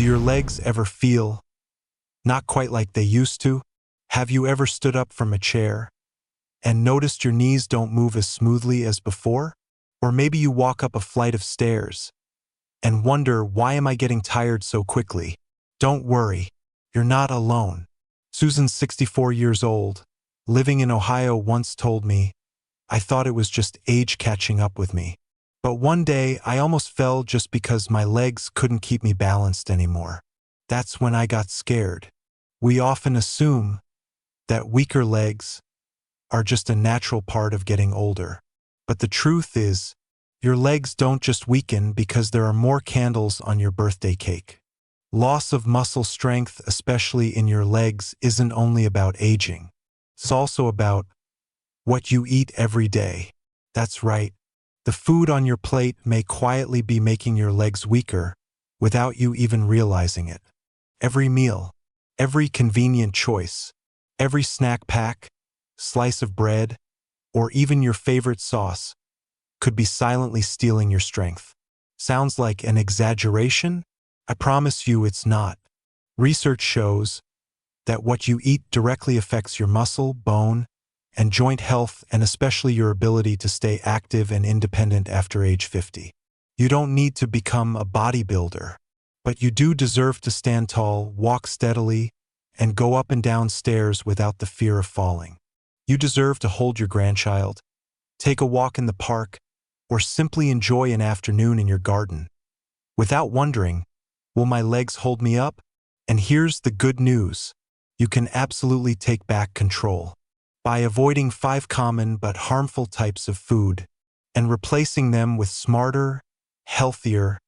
Do your legs ever feel not quite like they used to? Have you ever stood up from a chair and noticed your knees don't move as smoothly as before? Or maybe you walk up a flight of stairs and wonder, why am I getting tired so quickly? Don't worry, you're not alone. Susan's 64 years old, living in Ohio, once told me, I thought it was just age catching up with me. But one day I almost fell just because my legs couldn't keep me balanced anymore. That's when I got scared. We often assume that weaker legs are just a natural part of getting older. But the truth is, your legs don't just weaken because there are more candles on your birthday cake. Loss of muscle strength, especially in your legs, isn't only about aging. It's also about what you eat every day. That's right. The food on your plate may quietly be making your legs weaker without you even realizing it. Every meal, every convenient choice, every snack pack, slice of bread, or even your favorite sauce could be silently stealing your strength. Sounds like an exaggeration? I promise you it's not. Research shows that what you eat directly affects your muscle, bone, and joint health, and especially your ability to stay active and independent after age 50. You don't need to become a bodybuilder, but you do deserve to stand tall, walk steadily, and go up and down stairs without the fear of falling. You deserve to hold your grandchild, take a walk in the park, or simply enjoy an afternoon in your garden without wondering, will my legs hold me up? And here's the good news. You can absolutely take back control by avoiding 5 common but harmful types of food and replacing them with smarter, healthier,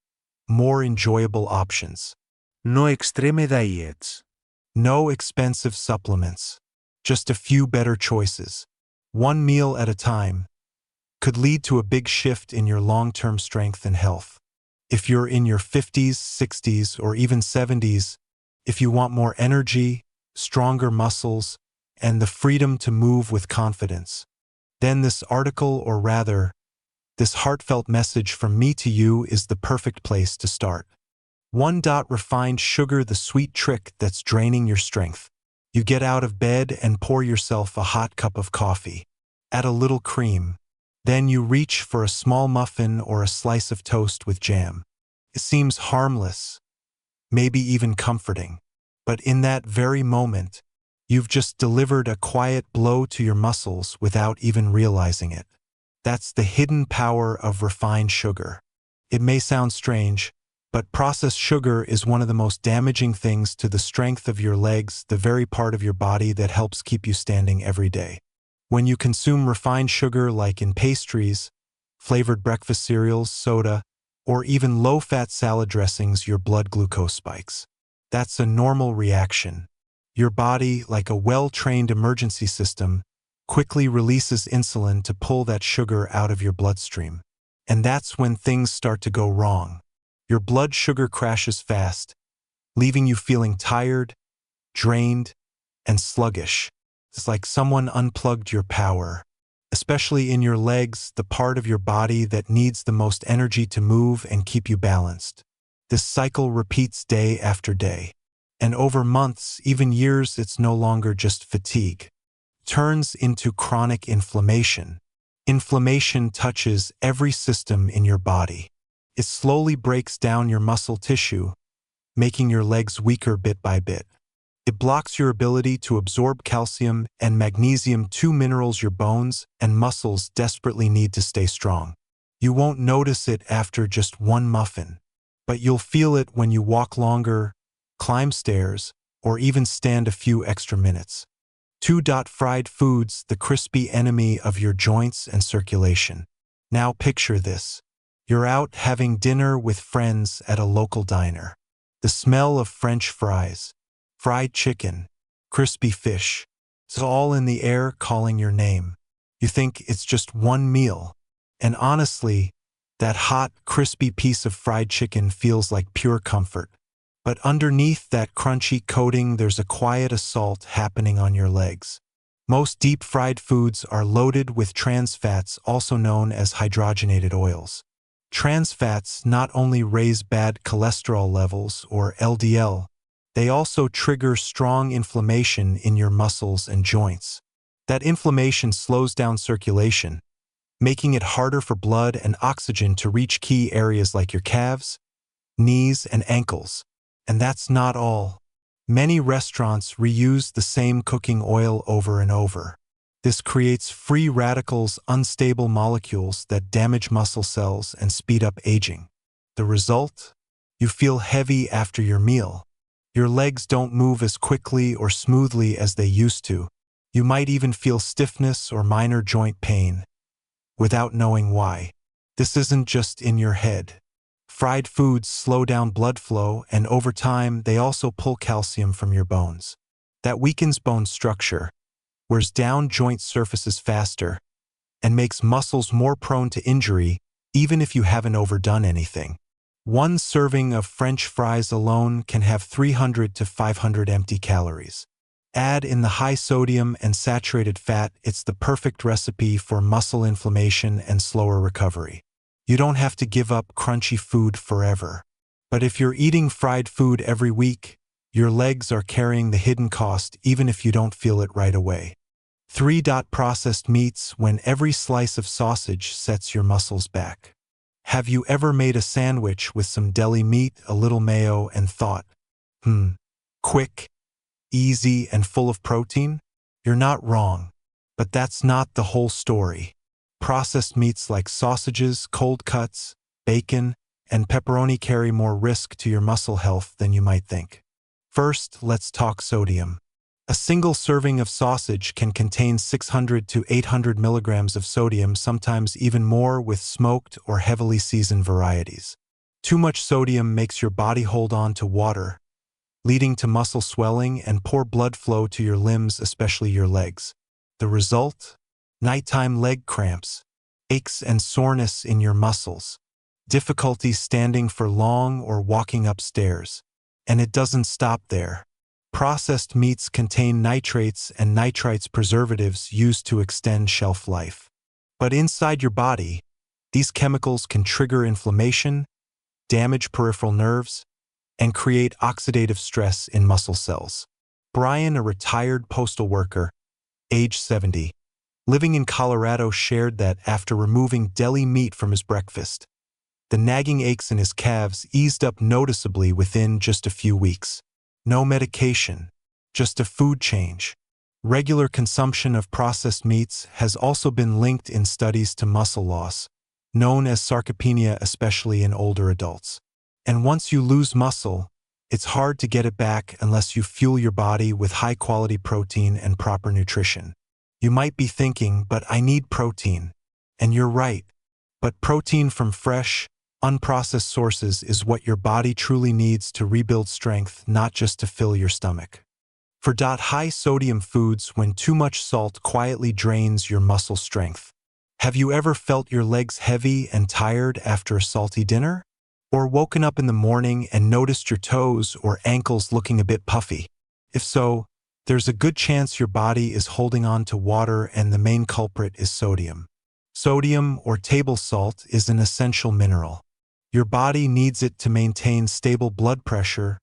more enjoyable options. No extreme diets. No expensive supplements. Just a few better choices. One meal at a time could lead to a big shift in your long-term strength and health. If you're in your 50s, 60s, or even 70s, if you want more energy, stronger muscles, and the freedom to move with confidence, then this article, or rather, this heartfelt message from me to you, is the perfect place to start. 1. Refined sugar, the sweet trick that's draining your strength. You get out of bed and pour yourself a hot cup of coffee. Add a little cream. Then you reach for a small muffin or a slice of toast with jam. It seems harmless, maybe even comforting. But in that very moment, you've just delivered a quiet blow to your muscles without even realizing it. That's the hidden power of refined sugar. It may sound strange, but processed sugar is one of the most damaging things to the strength of your legs, the very part of your body that helps keep you standing every day. When you consume refined sugar, like in pastries, flavored breakfast cereals, soda, or even low-fat salad dressings, your blood glucose spikes. That's a normal reaction. Your body, like a well-trained emergency system, quickly releases insulin to pull that sugar out of your bloodstream. And that's when things start to go wrong. Your blood sugar crashes fast, leaving you feeling tired, drained, and sluggish. It's like someone unplugged your power, especially in your legs, the part of your body that needs the most energy to move and keep you balanced. This cycle repeats day after day, and over months, even years, it's no longer just fatigue. It turns into chronic inflammation. Inflammation touches every system in your body. It slowly breaks down your muscle tissue, making your legs weaker bit by bit. It blocks your ability to absorb calcium and magnesium, 2 minerals your bones and muscles desperately need to stay strong. You won't notice it after just one muffin, but you'll feel it when you walk longer, climb stairs, or even stand a few extra minutes. 2. Fried foods, the crispy enemy of your joints and circulation. Now picture this. You're out having dinner with friends at a local diner. The smell of French fries, fried chicken, crispy fish, it's all in the air calling your name. You think it's just one meal, and honestly, that hot, crispy piece of fried chicken feels like pure comfort. But underneath that crunchy coating, there's a quiet assault happening on your legs. Most deep-fried foods are loaded with trans fats, also known as hydrogenated oils. Trans fats not only raise bad cholesterol levels, or LDL, they also trigger strong inflammation in your muscles and joints. That inflammation slows down circulation, making it harder for blood and oxygen to reach key areas like your calves, knees, and ankles. And that's not all. Many restaurants reuse the same cooking oil over and over. This creates free radicals, unstable molecules that damage muscle cells and speed up aging. The result? You feel heavy after your meal. Your legs don't move as quickly or smoothly as they used to. You might even feel stiffness or minor joint pain, without knowing why. This isn't just in your head. Fried foods slow down blood flow, and over time, they also pull calcium from your bones. That weakens bone structure, wears down joint surfaces faster, and makes muscles more prone to injury, even if you haven't overdone anything. One serving of French fries alone can have 300 to 500 empty calories. Add in the high sodium and saturated fat, it's the perfect recipe for muscle inflammation and slower recovery. You don't have to give up crunchy food forever. But if you're eating fried food every week, your legs are carrying the hidden cost even if you don't feel it right away. 3. Processed meats, when every slice of sausage sets your muscles back. Have you ever made a sandwich with some deli meat, a little mayo, and thought, quick, easy, and full of protein? You're not wrong, but that's not the whole story. Processed meats like sausages, cold cuts, bacon, and pepperoni carry more risk to your muscle health than you might think. First, let's talk sodium. A single serving of sausage can contain 600 to 800 milligrams of sodium, sometimes even more with smoked or heavily seasoned varieties. Too much sodium makes your body hold on to water, leading to muscle swelling and poor blood flow to your limbs, especially your legs. The result? Nighttime leg cramps, aches and soreness in your muscles, difficulty standing for long or walking upstairs. And it doesn't stop there. Processed meats contain nitrates and nitrites, preservatives used to extend shelf life. But inside your body, these chemicals can trigger inflammation, damage peripheral nerves, and create oxidative stress in muscle cells. Brian, a retired postal worker, age 70, living in Colorado, shared that after removing deli meat from his breakfast, the nagging aches in his calves eased up noticeably within just a few weeks. No medication, just a food change. Regular consumption of processed meats has also been linked in studies to muscle loss, known as sarcopenia, especially in older adults. And once you lose muscle, it's hard to get it back unless you fuel your body with high-quality protein and proper nutrition. You might be thinking, but I need protein. And you're right. But protein from fresh, unprocessed sources is what your body truly needs to rebuild strength, not just to fill your stomach. For high-sodium foods, when too much salt quietly drains your muscle strength. Have you ever felt your legs heavy and tired after a salty dinner? Or woken up in the morning and noticed your toes or ankles looking a bit puffy? If so, there's a good chance your body is holding on to water, and the main culprit is sodium. Sodium, or table salt, is an essential mineral. Your body needs it to maintain stable blood pressure,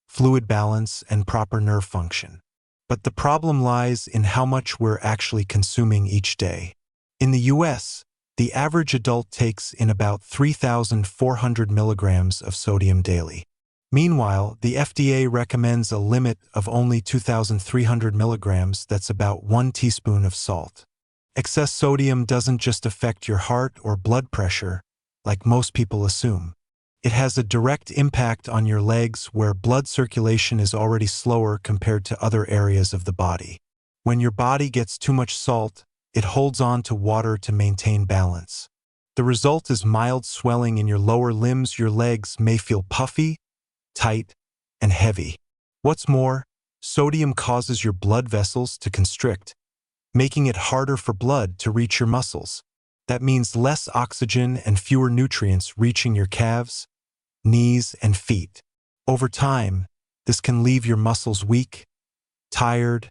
fluid balance, and proper nerve function. But the problem lies in how much we're actually consuming each day. In the US, the average adult takes in about 3,400 milligrams of sodium daily. Meanwhile, the FDA recommends a limit of only 2,300 milligrams, that's about 1 teaspoon of salt. Excess sodium doesn't just affect your heart or blood pressure, like most people assume. It has a direct impact on your legs, where blood circulation is already slower compared to other areas of the body. When your body gets too much salt, it holds on to water to maintain balance. The result is mild swelling in your lower limbs. Your legs may feel puffy, tight, and heavy. What's more, sodium causes your blood vessels to constrict, making it harder for blood to reach your muscles. That means less oxygen and fewer nutrients reaching your calves, knees, and feet. Over time, this can leave your muscles weak, tired,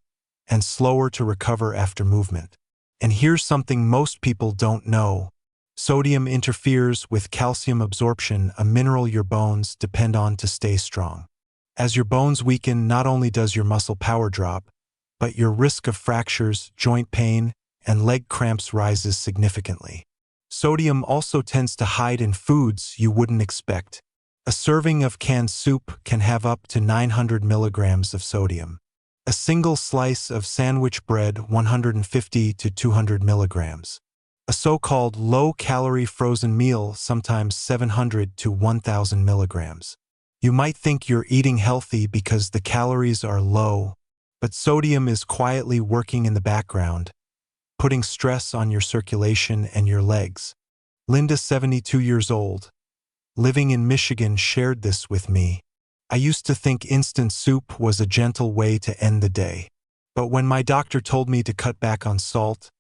and slower to recover after movement. And here's something most people don't know. Sodium interferes with calcium absorption, a mineral your bones depend on to stay strong. As your bones weaken, not only does your muscle power drop, but your risk of fractures, joint pain, and leg cramps rises significantly. Sodium also tends to hide in foods you wouldn't expect. A serving of canned soup can have up to 900 milligrams of sodium. A single slice of sandwich bread, 150 to 200 milligrams. A so-called low-calorie frozen meal, sometimes 700 to 1,000 milligrams. You might think you're eating healthy because the calories are low, but sodium is quietly working in the background, putting stress on your circulation and your legs. Linda, 72 years old, living in Michigan, shared this with me. I used to think instant soup was a gentle way to end the day. But when my doctor told me to cut back on salt,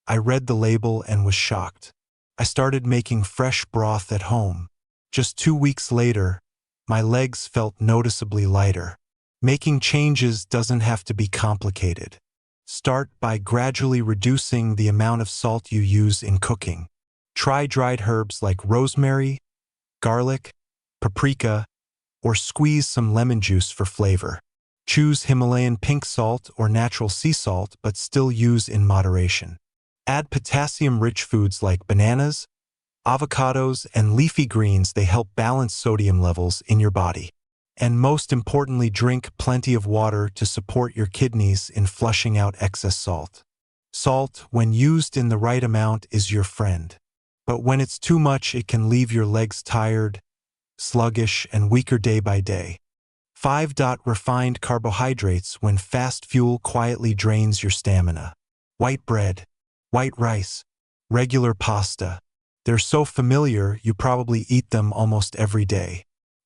I read the label and was shocked. I started making fresh broth at home. Just 2 weeks later, my legs felt noticeably lighter. Making changes doesn't have to be complicated. Start by gradually reducing the amount of salt you use in cooking. Try dried herbs like rosemary, garlic, paprika, or squeeze some lemon juice for flavor. Choose Himalayan pink salt or natural sea salt, but still use in moderation. Add potassium-rich foods like bananas, avocados, and leafy greens. They help balance sodium levels in your body. And most importantly, drink plenty of water to support your kidneys in flushing out excess salt. Salt, when used in the right amount, is your friend. But when it's too much, it can leave your legs tired, sluggish, and weaker day by day. 5. Refined carbohydrates. When fast fuel quietly drains your stamina. White bread, white rice, regular pasta. They're so familiar you probably eat them almost every day.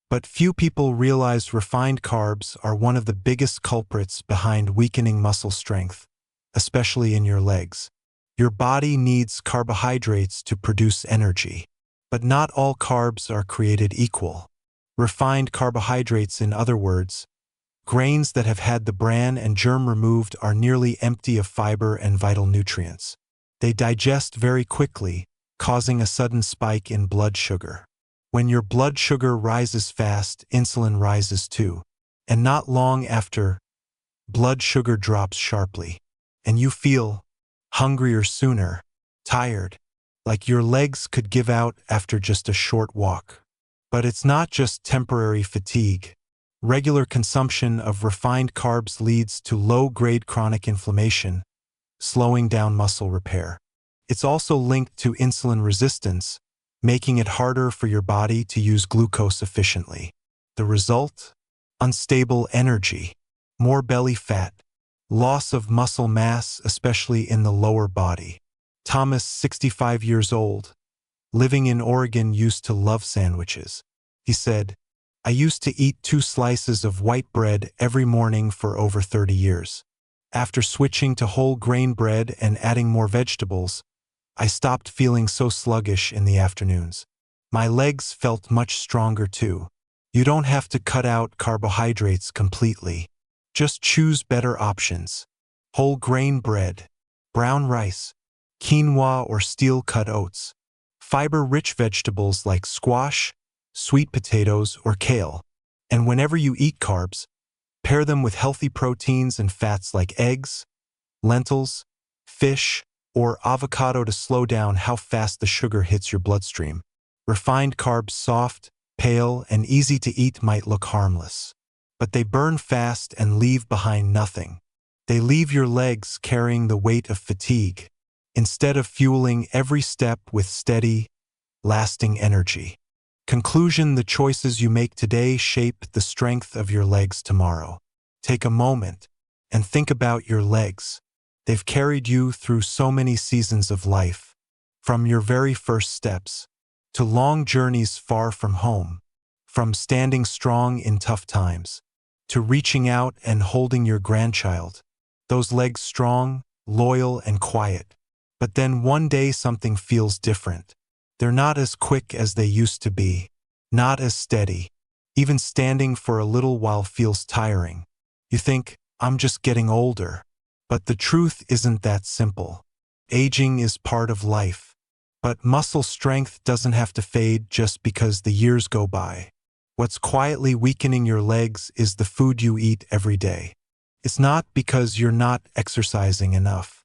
But few people realize refined carbs are one of the biggest culprits behind weakening muscle strength, especially in your legs. Your body needs carbohydrates to produce energy. But not all carbs are created equal. Refined carbohydrates, in other words, grains that have had the bran and germ removed, are nearly empty of fiber and vital nutrients. They digest very quickly, causing a sudden spike in blood sugar. When your blood sugar rises fast, insulin rises too. And not long after, blood sugar drops sharply. And you feel hungrier sooner, tired, like your legs could give out after just a short walk. But it's not just temporary fatigue. Regular consumption of refined carbs leads to low-grade chronic inflammation, slowing down muscle repair. It's also linked to insulin resistance, making it harder for your body to use glucose efficiently. The result? Unstable energy, more belly fat, loss of muscle mass, especially in the lower body. Thomas, 65 years old, living in Oregon, used to love sandwiches. He said, "I used to eat 2 slices of white bread every morning for over 30 years. After switching to whole grain bread and adding more vegetables, I stopped feeling so sluggish in the afternoons. My legs felt much stronger too." You don't have to cut out carbohydrates completely. Just choose better options. Whole grain bread, brown rice, quinoa or steel-cut oats, fiber-rich vegetables like squash, sweet potatoes, or kale. And whenever you eat carbs, pair them with healthy proteins and fats like eggs, lentils, fish, or avocado to slow down how fast the sugar hits your bloodstream. Refined carbs, soft, pale, and easy to eat, might look harmless, but they burn fast and leave behind nothing. They leave your legs carrying the weight of fatigue, instead of fueling every step with steady, lasting energy. Conclusion: the choices you make today shape the strength of your legs tomorrow. Take a moment and think about your legs. They've carried you through so many seasons of life, from your very first steps to long journeys far from home, from standing strong in tough times to reaching out and holding your grandchild. Those legs, strong, loyal, and quiet. But then one day something feels different. They're not as quick as they used to be, not as steady. Even standing for a little while feels tiring. You think, "I'm just getting older." But the truth isn't that simple. Aging is part of life. But muscle strength doesn't have to fade just because the years go by. What's quietly weakening your legs is the food you eat every day. It's not because you're not exercising enough.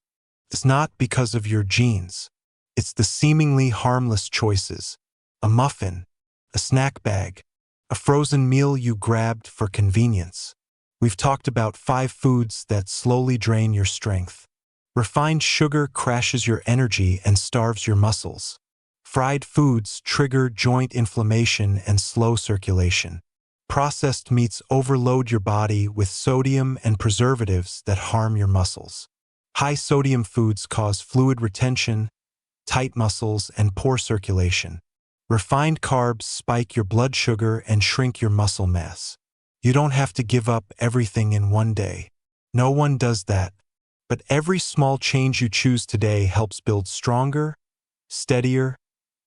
It's not because of your genes. It's the seemingly harmless choices. A muffin, a snack bag, a frozen meal you grabbed for convenience. We've talked about 5 foods that slowly drain your strength. Refined sugar crashes your energy and starves your muscles. Fried foods trigger joint inflammation and slow circulation. Processed meats overload your body with sodium and preservatives that harm your muscles. High-sodium foods cause fluid retention, tight muscles, and poor circulation. Refined carbs spike your blood sugar and shrink your muscle mass. You don't have to give up everything in one day. No one does that. But every small change you choose today helps build stronger, steadier,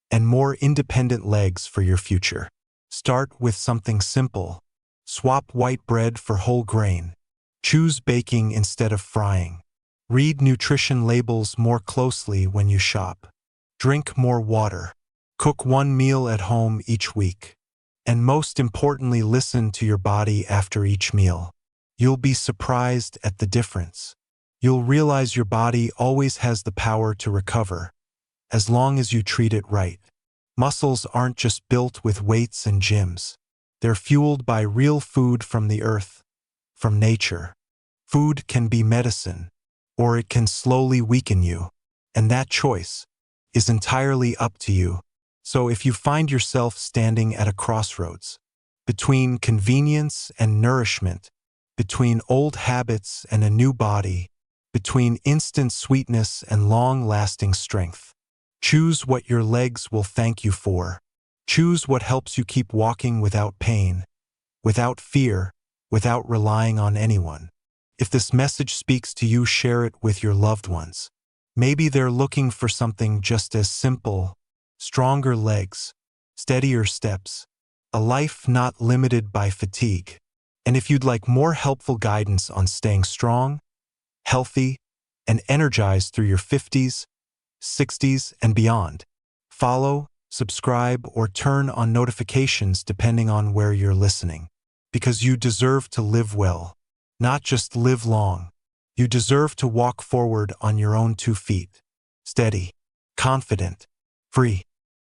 and more independent legs for your future. Start with something simple. Swap white bread for whole grain. Choose baking instead of frying. Read nutrition labels more closely when you shop. Drink more water. Cook 1 meal at home each week. And most importantly, listen to your body after each meal. You'll be surprised at the difference. You'll realize your body always has the power to recover, as long as you treat it right. Muscles aren't just built with weights and gyms. They're fueled by real food from the earth, from nature. Food can be medicine, or it can slowly weaken you, and that choice is entirely up to you. So if you find yourself standing at a crossroads, between convenience and nourishment, between old habits and a new body, between instant sweetness and long-lasting strength, choose what your legs will thank you for. Choose what helps you keep walking without pain, without fear, without relying on anyone. If this message speaks to you, share it with your loved ones. Maybe they're looking for something just as simple: stronger legs, steadier steps, a life not limited by fatigue. And if you'd like more helpful guidance on staying strong, healthy, and energized through your 50s, 60s, and beyond, follow, subscribe, or turn on notifications depending on where you're listening. Because you deserve to live well, not just live long. You deserve to walk forward on your own 2 feet, steady, confident, free.